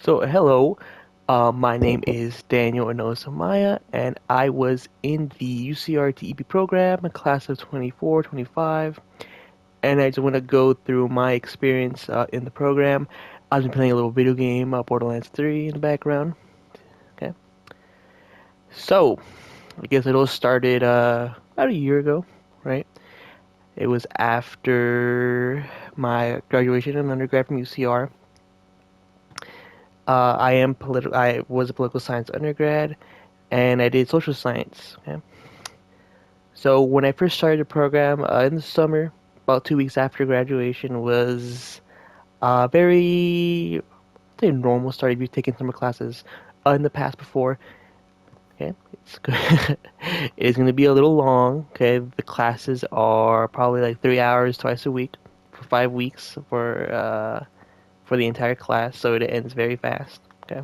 So, hello, my name is Daniel Inosamaya, and I was in the UCR TEP program, a class of 24, 25, and I just want to go through my experience in the program. I've been playing a little video game, Borderlands 3 in the background. Okay, so I guess it all started about a year ago, right? It was after my graduation in undergrad from UCR. I was a political science undergrad, and I did social science. Okay? So when I first started the program in the summer, about 2 weeks after graduation, was very say normal start. If you've taken summer classes in the past before, okay, it's good. It's going to be a little long. Okay, the classes are probably like 3 hours twice a week for 5 weeks for the entire class, so it ends very fast. Okay,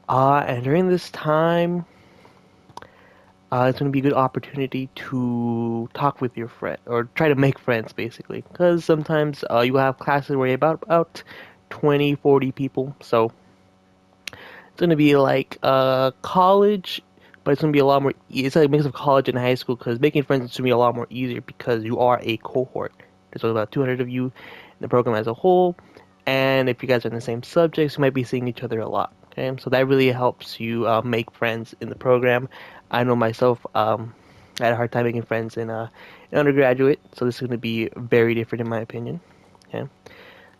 and during this time, it's going to be a good opportunity to talk with your friend or try to make friends basically because sometimes you have classes where you have about 20, 40 people, so it's going to be like college, but it's going to be a lot more it's like a mix of college and high school because making friends is going to be a lot more easier because you are a cohort. There's only about 200 of you in the program as a whole, and if you guys are in the same subjects you might be seeing each other a lot. Okay, so that really helps you make friends in the program. I know myself, I had a hard time making friends in undergraduate, so this is going to be very different in my opinion. Okay,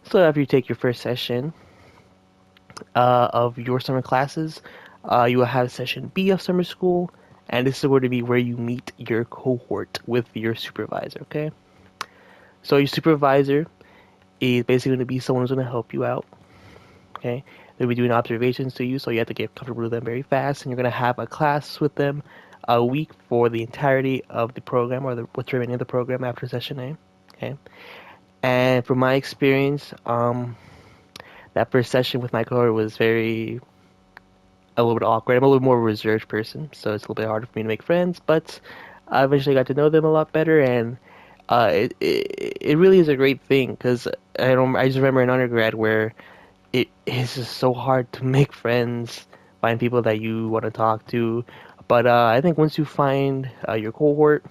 so after you take your first session of your summer classes, you will have session B of summer school, and this is going to be where you meet your cohort with your supervisor. Okay, so your supervisor is basically going to be someone who's going to help you out. Okay, they'll be doing observations to you, so you have to get comfortable with them very fast, and you're going to have a class with them a week for the entirety of the program or what's remaining of the program after session A. Okay, and from my experience, that first session with my cohort was a little bit awkward. I'm a little more reserved person, so it's a little bit harder for me to make friends, but I eventually got to know them a lot better, and it really is a great thing because I just remember in undergrad where it is just so hard to make friends, find people that you want to talk to. But I think once you find your cohort,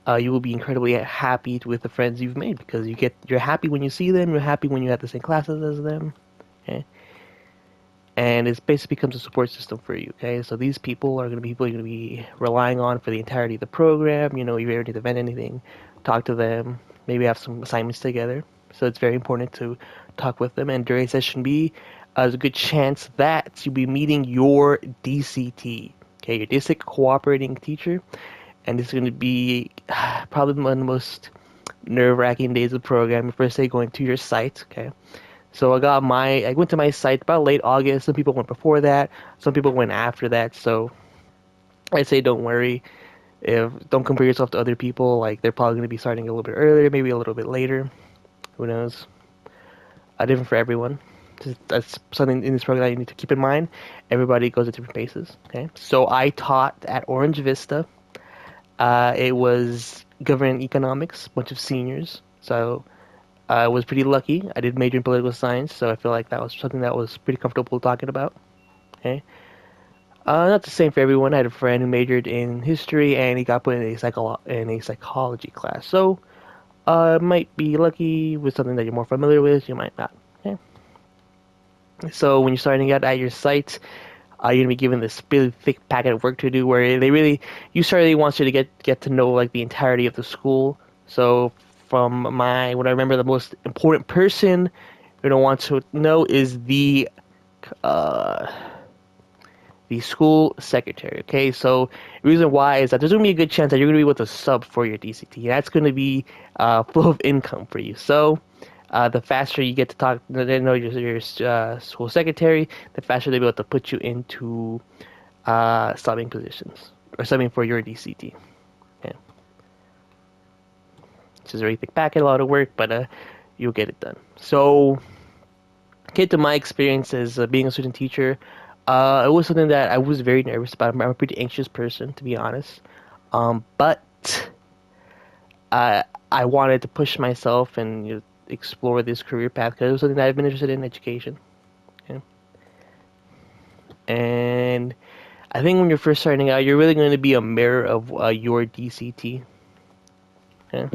you will be incredibly happy with the friends you've made because you're happy when you see them, you're happy when you have the same classes as them, okay? And it basically becomes a support system for you, okay? So these people are going to be people you're going to be relying on for the entirety of the program. You know, if you ever need to vent anything, talk to them, maybe have some assignments together. So it's very important to talk with them. And during session B, there's a good chance that you'll be meeting your DCT, okay, your district cooperating teacher. And this is going to be probably one of the most nerve-wracking days of the program. Your first day going to your site, okay? So I went to my site about late August. Some people went before that. Some people went after that. So I say don't worry. If don't compare yourself to other people. Like they're probably going to be starting a little bit earlier, maybe a little bit later. Who knows? Different for everyone. That's something in this program that you need to keep in mind. Everybody goes at different paces. Okay. So I taught at Orange Vista. It was government economics, bunch of seniors. So I was pretty lucky. I did major in political science, so I feel like that was something that was pretty comfortable talking about. Okay. Not the same for everyone. I had a friend who majored in history and he got put in a psychology class. So, might be lucky with something that you're more familiar with. You might not. Okay. So when you're starting out at your site, you're gonna be given this really thick packet of work to do, where UC wants you to get to know like the entirety of the school. So what I remember, the most important person you're gonna want to know is uh, the school secretary. Okay, so the reason why is that there's gonna be a good chance that you're gonna be with a sub for your DCT. That's gonna be flow of income for you. So the faster you get to talk, they know your school secretary, the faster they'll be able to put you into subbing positions or subbing for your DCT. Yeah, it's just a very thick packet, a lot of work, but you'll get it done. So, get to my experience as being a student teacher. It was something that I was very nervous about. I'm a pretty anxious person, to be honest. But I wanted to push myself, and explore this career path because it was something that I've been interested in, education. Okay? And I think when you're first starting out, you're really going to be a mirror of your DCT. Okay?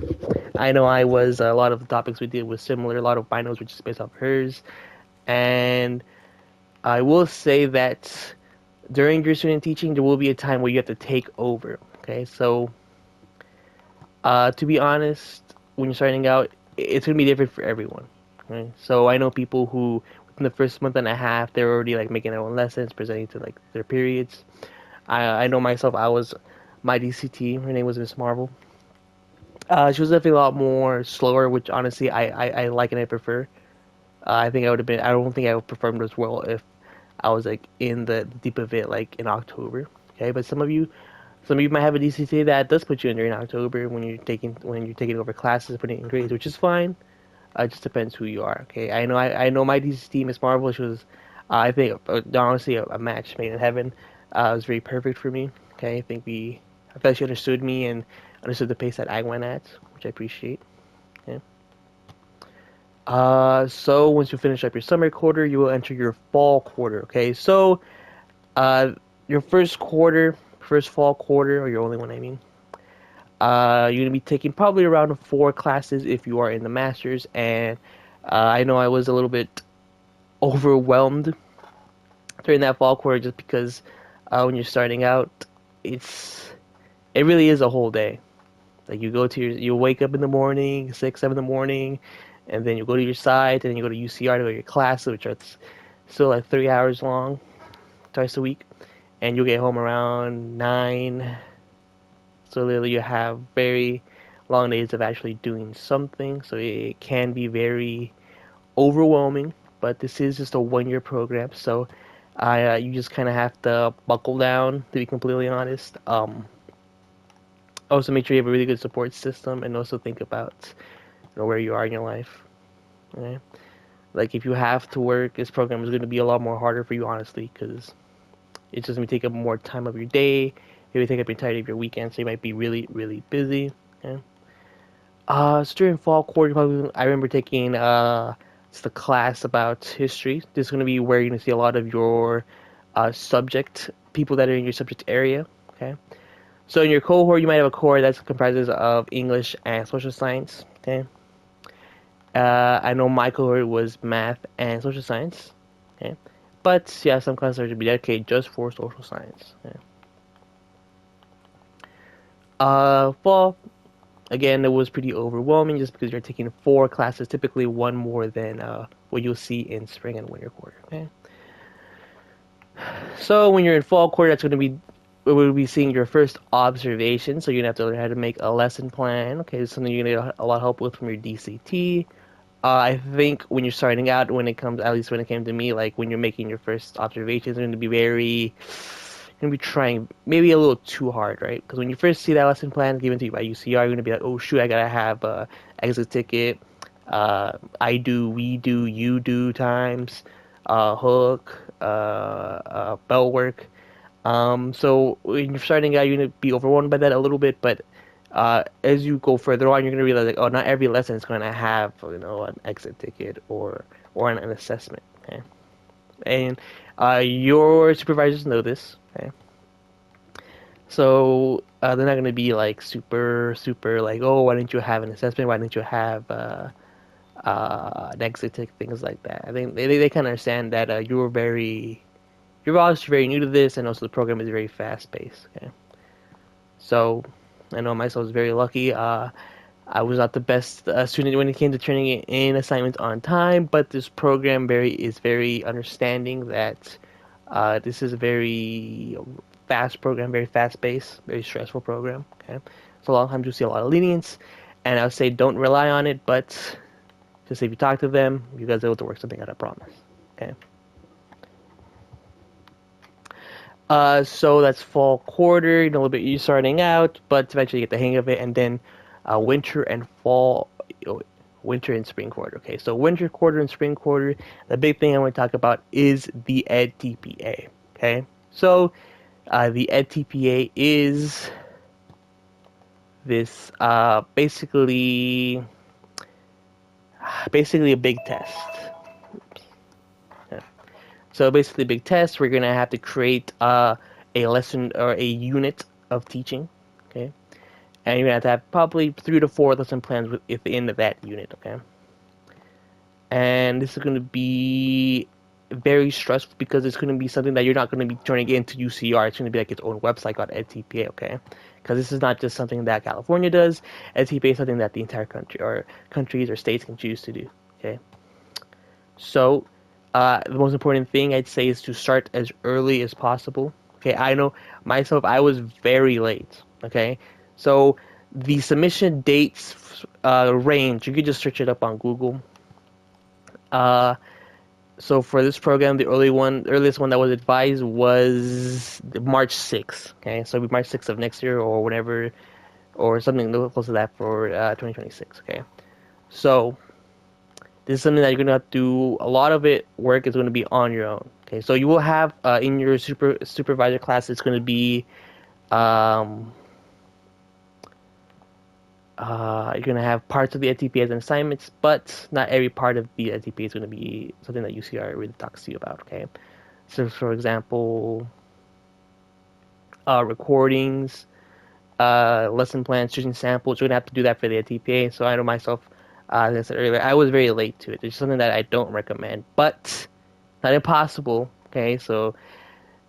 I know I was, a lot of the topics we did was similar. A lot of my notes were just based off hers. And I will say that during your student teaching, there will be a time where you have to take over. Okay, so to be honest, when you're starting out, it's gonna be different for everyone. Okay? So I know people who within the first month and a half they're already like making their own lessons, presenting to like their periods. I know myself. I was my DCT. Her name was Miss Marvel. She was definitely a lot more slower, which honestly I like and I prefer. I think I would have been. I don't think I would performed as well if I was like in the deep of it, like in October. Okay, but some of you might have a DCT that does put you in during October when you're taking over classes, putting in grades, which is fine. It just depends who you are. Okay, I know my DCT Miss Marvel. She was, I think, honestly, a match made in heaven. It was very perfect for me. Okay, I felt she understood me and understood the pace that I went at, which I appreciate. Okay. So once you finish up your summer quarter, you will enter your fall quarter. Okay, so uh, your first fall quarter, or your only one, I mean. You're gonna be taking probably around 4 classes if you are in the masters, and I know I was a little bit overwhelmed during that fall quarter just because when you're starting out, it really is a whole day. Like you wake up in the morning, 6, 7 in the morning, and then you go to your site, and then you go to UCR to go to your classes, which are still like 3 hours long, twice a week, and you'll get home around 9. So literally, you have very long days of actually doing something. So it can be very overwhelming. But this is just a 1 year program, so you just kind of have to buckle down. To be completely honest, also make sure you have a really good support system, and also think about where you are in your life. Okay? Like if you have to work, this program is going to be a lot more harder for you, honestly, because it's just going to take up more time of your day. Maybe take up your entirety of your weekend, so you might be really, really busy. Okay? So during fall quarter, probably I remember taking it's the class about history. This is going to be where you're going to see a lot of your subject people that are in your subject area. Okay, so in your cohort, you might have a cohort that comprises of English and social science. Okay, I know my cohort was math and social science. Okay, but yeah, some classes are to be dedicated just for social science. Okay. Fall again, it was pretty overwhelming just because you're taking 4 classes, typically one more than what you'll see in spring and winter quarter. Okay, so when you're in fall quarter, that's going to be we'll be seeing your first observation. So you're gonna have to learn how to make a lesson plan. Okay, it's something you're gonna get a lot of help with from your DCT. I think when you're starting out, when it comes, at least when it came to me, like when you're making your first observations, it's going to be going to be trying maybe a little too hard, right? Because when you first see that lesson plan given to you by UCR, you're going to be like, oh shoot, I gotta have exit ticket, I do, we do, you do times, hook, bell work. So when you're starting out, you're going to be overwhelmed by that a little bit, but as you go further on, you're going to realize like, oh, not every lesson is going to have an exit ticket or an assessment. Okay, and your supervisors know this. Okay, so they're not going to be like super like, oh, why didn't you have an assessment? Why didn't you have an exit ticket? Things like that. I think they kind of understand that you're obviously very new to this, and also the program is very fast paced. Okay, so I know myself was very lucky. I was not the best student when it came to turning in assignments on time, but this program is very understanding that this is a very fast program, very fast paced, very stressful program. Okay, so a lot of times you see a lot of lenience, and I would say don't rely on it, but just if you talk to them, you guys are able to work something out. I promise. Okay. So that's fall quarter, a little bit you starting out, but eventually you get the hang of it, and then winter and fall, winter and spring quarter. Okay, so winter quarter and spring quarter, the big thing I want to talk about is the Ed TPA. Okay, so the Ed TPA is this basically basically a big test. Yeah. So basically, a big test. We're gonna have to create a lesson or a unit of teaching. Okay, and you're gonna have to have probably 3 to 4 lesson plans at the end of that unit. Okay, and this is gonna be very stressful because it's going to be something that you're not going to be turning into UCR. It's going to be like its own website called EdTPA, okay? Because this is not just something that California does. EdTPA is something that the entire country or countries or states can choose to do, okay? So the most important thing I'd say is to start as early as possible. Okay, I know myself, I was very late, okay? So the submission dates range, you could just search it up on Google. So for this program, the earliest one that was advised was March 6th. Okay, so it'll be March 6th of next year or whenever, or something close to that for 2026. Okay, so this is something that you're gonna have to do. A lot of it work is going to be on your own. Okay, so you will have in your supervisor class, it's going to be um, you're going to have parts of the ETP as assignments, but not every part of the ETP is going to be something that UCR really talks to you about. Okay. So, for example, recordings, lesson plans, choosing samples. You're gonna have to do that for the TPA. So I know myself, as I said earlier, I was very late to it. It's something that I don't recommend, but not impossible. Okay, so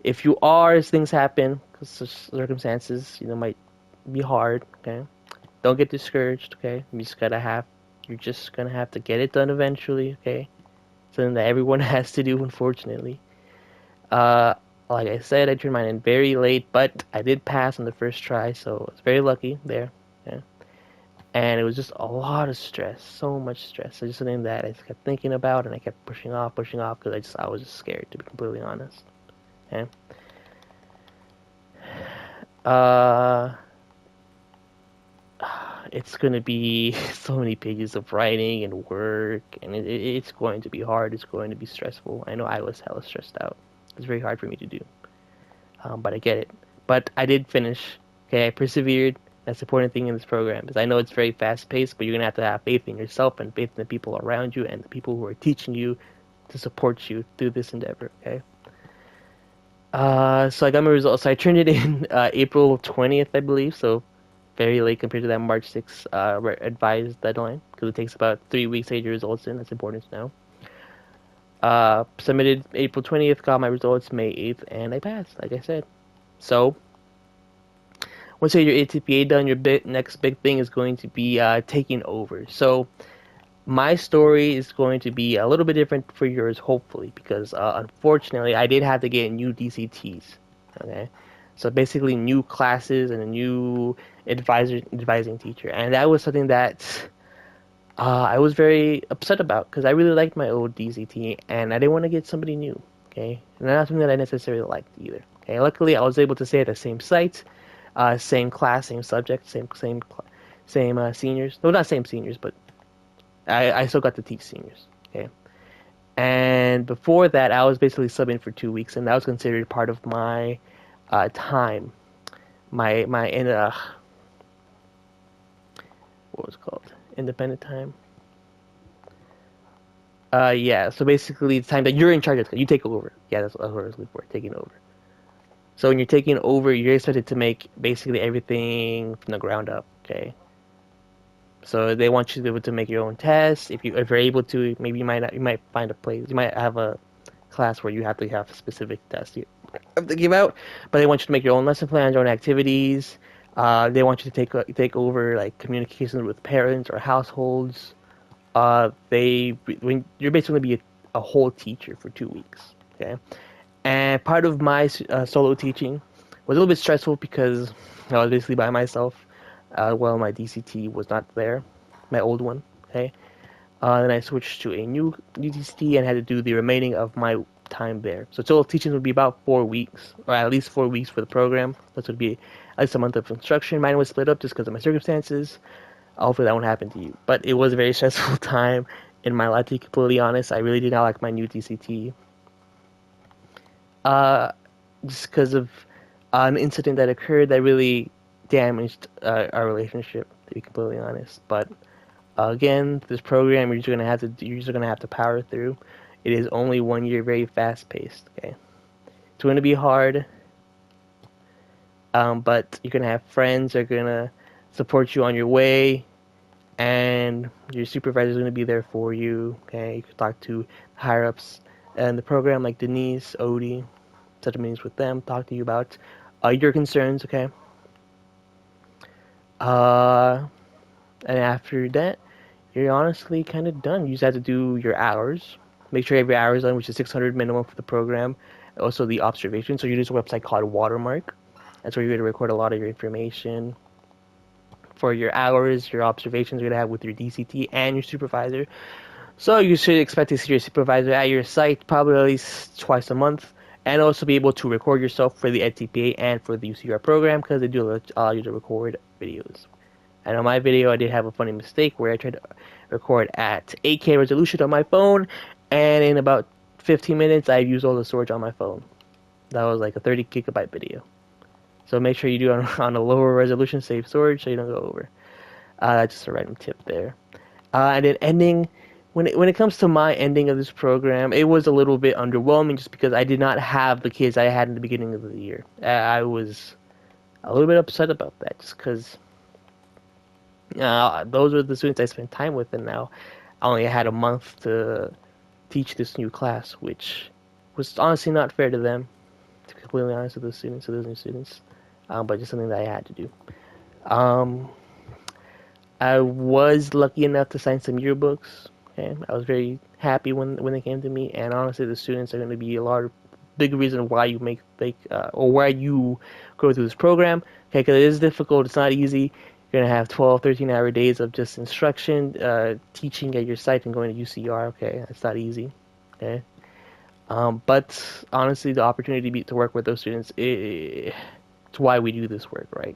if you are, as things happen, because circumstances, might be hard. Okay, don't get discouraged. Okay, you're just gonna have to get it done eventually. Okay, something that everyone has to do, unfortunately. Uh, like I said, I turned mine in very late, but I did pass on the first try, so I was very lucky there. Yeah. And it was just a lot of stress, so much stress. It's just something that I kept thinking about, and I kept pushing off, because I was just scared, to be completely honest. Yeah. Uh, it's gonna be so many pages of writing and work, and it's going to be hard. It's going to be stressful. I know I was hella stressed out. It's very hard for me to do. But I get it. But I did finish. Okay, I persevered. That's the important thing in this program because I know it's very fast paced, but you're gonna have to have faith in yourself and faith in the people around you and the people who are teaching you to support you through this endeavor. Okay. So I got my results. So I turned it in April 20th, I believe. So very late compared to that March 6th advised deadline because it takes about 3 weeks to get your results in. That's important to know. Submitted April 20th, got my results May 8th, and I passed, like I said. So, once you get your ATPA done, your next big thing is going to be taking over. So, my story is going to be a little bit different for yours, hopefully, because unfortunately, I did have to get new DCTs. Okay, so basically new classes and a new advising teacher, and that was something that I was very upset about because I really liked my old DCT and I didn't want to get somebody new. Okay, and not something that I necessarily liked either. Okay, luckily I was able to stay at the same site, same class, same subject, same seniors. No, not same seniors, but I still got to teach seniors. Okay, and before that I was basically subbing for 2 weeks, and that was considered part of my time, my in what was it called, independent time. Yeah, so basically the time that you're in charge of, you take over. Yeah, that's what I was looking for, taking over. So when you're taking over, you're expected to make basically everything from the ground up, okay? So they want you to be able to make your own tests. If you're able to, maybe you might find a place. You might have a class where you have to have specific tests you have to give out, but they want you to make your own lesson plans, your own activities. They want you to take over like communications with parents or households. When you're basically gonna be a whole teacher for 2 weeks, okay? And part of my solo teaching was a little bit stressful because I was basically by myself. While my DCT was not there, my old one, okay? Then I switched to a new DCT and had to do the remaining of my time there. So total teaching would be about 4 weeks, or at least 4 weeks for the program. That would be at least a month of instruction. Mine was split up just because of my circumstances. Hopefully that won't happen to you. But it was a very stressful time in my life, to be completely honest. I really did not like my new DCT. Just because of an incident that occurred that really damaged our relationship, to be completely honest. But Again, this program you're just gonna have to power through. It is only 1 year, very fast paced. Okay, it's going to be hard, but you're gonna have friends that are gonna support you on your way, and your supervisor is gonna be there for you. Okay, you can talk to higher ups in the program like Denise, Odie, set up meetings with them, talk to you about your concerns. Okay, uh, and after that, you're honestly kind of done. You just have to do your hours. Make sure every hour is done, which is 600 minimum for the program. Also, the observation. So you use a website called Watermark. That's where you're going to record a lot of your information for your hours, your observations you're going to have with your DCT and your supervisor. So you should expect to see your supervisor at your site probably at least twice a month. And also be able to record yourself for the EdTPA and for the UCR program because they do allow you to record videos. And on my video, I did have a funny mistake where I tried to record at 8K resolution on my phone, and in about 15 minutes, I used all the storage on my phone. That was like a 30 gigabyte video. So make sure you do it on a lower resolution, save storage, so you don't go over. That's just a random tip there. And then ending, when it comes to my ending of this program, it was a little bit underwhelming just because I did not have the kids I had in the beginning of the year. I was a little bit upset about that just because those were the students I spent time with, and now I only had a month to teach this new class, which was honestly not fair to them, to be completely honest with those students, to those new students, but just something that I had to do. Um, I was lucky enough to sign some yearbooks, and I was very happy when they came to me, and honestly, the students are going to be a large, big reason why you or why you go through this program, okay, because it is difficult, it's not easy. You're going to have 12, 13-hour days of just instruction, teaching at your site and going to UCR, okay? It's not easy, okay? But honestly, the opportunity to work with those students, it's why we do this work, right?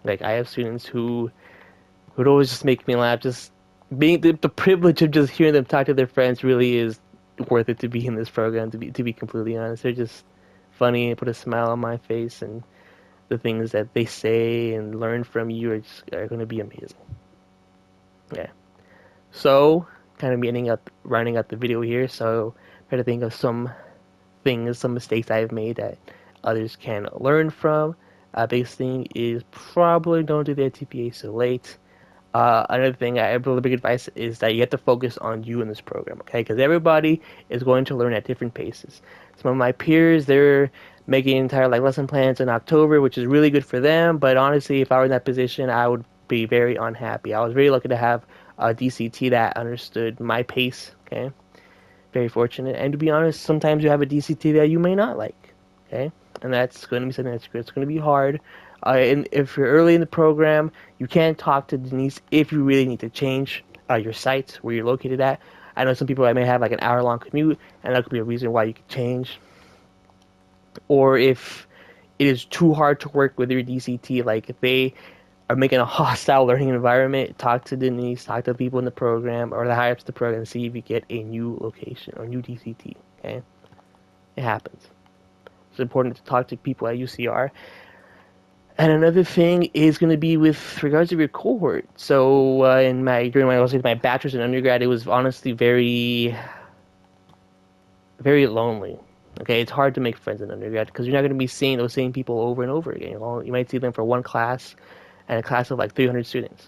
Like, I have students who would always just make me laugh. Just being the privilege of just hearing them talk to their friends really is worth it to be in this program, to be completely honest. They're just funny and put a smile on my face, and the things that they say and learn from you are going to be amazing. Yeah. So, kind of rounding up the video here. So, try to think of some things, some mistakes I've made that others can learn from. Biggest thing is probably don't do the TPA so late. Another thing, I really big advice is that you have to focus on you in this program, okay? Because everybody is going to learn at different paces. Some of my peers, they're making entire like lesson plans in October, which is really good for them. But honestly, if I were in that position, I would be very unhappy. I was very lucky to have a DCT that understood my pace, okay? Very fortunate. And to be honest, sometimes you have a DCT that you may not like, okay? And that's going to be something that's going to be hard. And if you're early in the program, you can talk to Denise if you really need to change your site where you're located at. I know some people that may have like an hour-long commute, and that could be a reason why you could change. Or if it is too hard to work with your DCT, like if they are making a hostile learning environment, talk to Denise, talk to people in the program or the higher ups of the program, and see if you get a new location or new DCT. Okay, it happens. It's important to talk to people at UCR. And another thing is going to be with regards to your cohort. So during my bachelor's and undergrad, it was honestly very, very lonely. Okay, it's hard to make friends in undergrad because you're not going to be seeing those same people over and over again. You might see them for one class and a class of like 300 students.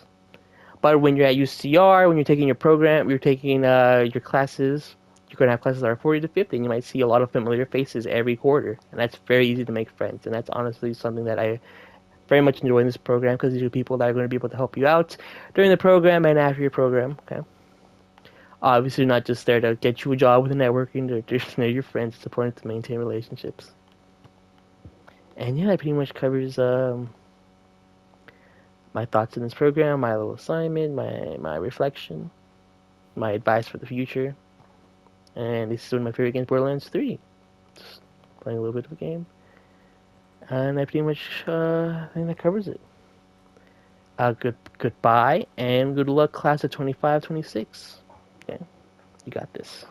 But when you're at UCR, when you're taking your program, you're taking your classes, you're going to have classes that are 40 to 50, and you might see a lot of familiar faces every quarter. And that's very easy to make friends. And that's honestly something that I very much enjoy in this program because these are people that are going to be able to help you out during the program and after your program. Okay. Obviously, not just there to get you a job with the networking, to just know your friends. It's important to maintain relationships. And yeah, that pretty much covers my thoughts in this program, my little assignment, my reflection, my advice for the future. And this is one of my favorite games, Borderlands 3. Just playing a little bit of a game. And I pretty much think that covers it. Goodbye, and good luck, class of 25, 26. Okay, you got this.